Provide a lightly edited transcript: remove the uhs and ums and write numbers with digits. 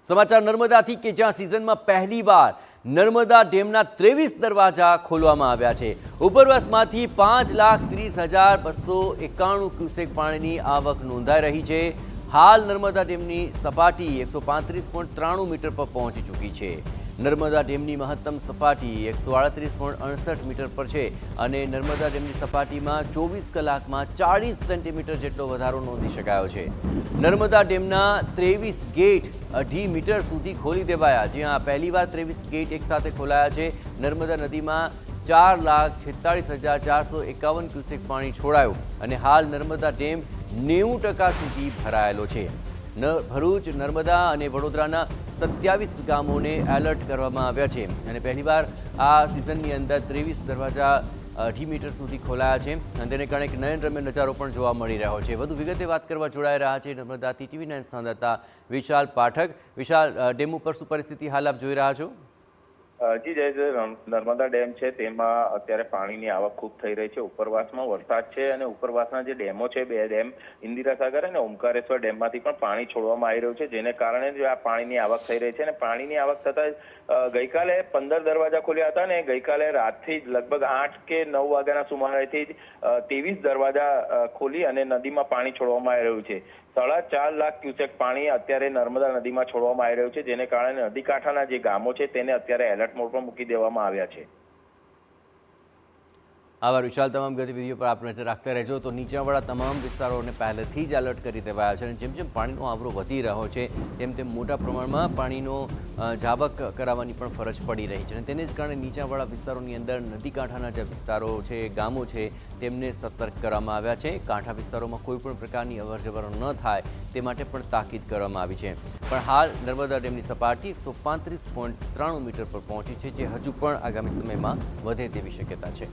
સમાચાર નર્મદાથી કે જ્યાં સિઝનમાં પહેલીવાર નર્મદા ડેમના 23 દરવાજા ખોલવામાં આવ્યા છે। ઉપરવાસમાંથી 5,30,291 ક્યુસેક પાણીની આવક નોંધાઈ રહી છે। હાલ નર્મદા ડેમની સપાટી 135.93 મીટર પર પહોંચી ચૂકી છે। નર્મદા ડેમની મહત્તમ સપાટી 138.68 મીટર પર છે અને નર્મદા ડેમની સપાટીમાં 24 કલાકમાં 40 સેન્ટીમીટર જેટલો વધારો નોંધી શકાયો છે। નર્મદા ડેમના 23 ગેટ 2.5 મીટર સુધી ખોલી દેવાયા, જ્યાં પહેલીવાર 23 ગેટ એકસાથે ખોલાયા છે। નર્મદા નદીમાં 4,46,451 ક્યુસેક પાણી છોડાયું અને હાલ નર્મદા ડેમ 90% સુધી ભરાયેલો છે। ભરૂચ, નર્મદા અને વડોદરાના 27 ગામોને એલર્ટ કરવામાં આવ્યા છે અને પહેલીવાર આ સિઝનની અંદર 23 દરવાજા 2.5 મીટર સુધી ખોલાયા છે અને તેને કારણે એક નયનરમ્ય નજારો પણ જોવા મળી રહ્યો છે। વધુ વિગતે વાત કરવા જોડાઈ રહ્યા છે નર્મદાથી TV9 સંવાદદાતા વિશાલ પાઠક। વિશાલ, ડેમ ઉપર શું પરિસ્થિતિ હાલ આપ જોઈ રહ્યા છો? જી જય નર્મદા ડેમ છે તેમાં અત્યારે પાણીની આવક ખૂબ થઈ રહી છે। ઉપરવાસમાં વરસાદ છે અને ઉપરવાસના જે ડેમો છે, બે ડેમ ઇન્દિરા સાગર અને ઓમકારેશ્વર ડેમમાંથી પણ પાણી છોડવામાં આવી રહ્યું છે, જેને કારણે જ આ પાણીની આવક થઈ રહી છે। અને પાણીની આવક થતાં ગઈકાલે 15 દરવાજા ખોલ્યા હતા અને ગઈકાલે રાતથી જ લગભગ 8 કે 9 વાગ્યાના સુમારેથી 23 દરવાજા ખોલી અને નદીમાં પાણી છોડવામાં આવી રહ્યું છે। 4.5 લાખ ક્યુસેક પાણી અત્યારે નર્મદા નદીમાં છોડવામાં આવી રહ્યું છે, જેને કારણે નદી કાંઠાના જે ગામો છે તેને અત્યારે એલર્ટ મોડ પર મૂકી દેવામાં આવ્યા છે। આભાર વિશાલ, તમામ ગતિવિધિઓ પર આપ નજર રાખતા રહેજો। તો નીચાણવાળા તમામ વિસ્તારોને પહેલેથી જ એલર્ટ કરી દેવાયા છે અને જેમ જેમ પાણીનો આવરો વધી રહ્યો છે તેમ તેમ મોટા પ્રમાણમાં પાણીનો જાવક કરાવવાની પણ ફરજ પડી રહી છે અને તેને જ કારણે નીચાણવાળા વિસ્તારોની અંદર નદી કાંઠાના જે વિસ્તારો છે, ગામો છે, તેમને સતર્ક કરવામાં આવ્યા છે। કાંઠા વિસ્તારોમાં કોઈ પણ પ્રકારની અવરજવર ન થાય તે માટે પણ તાકીદ કરવામાં આવી છે। પણ હાલ નર્મદા ડેમની સપાટી 135.93 મીટર પર પહોંચી છે, જે હજુ પણ આગામી સમયમાં વધે તેવી શક્યતા છે।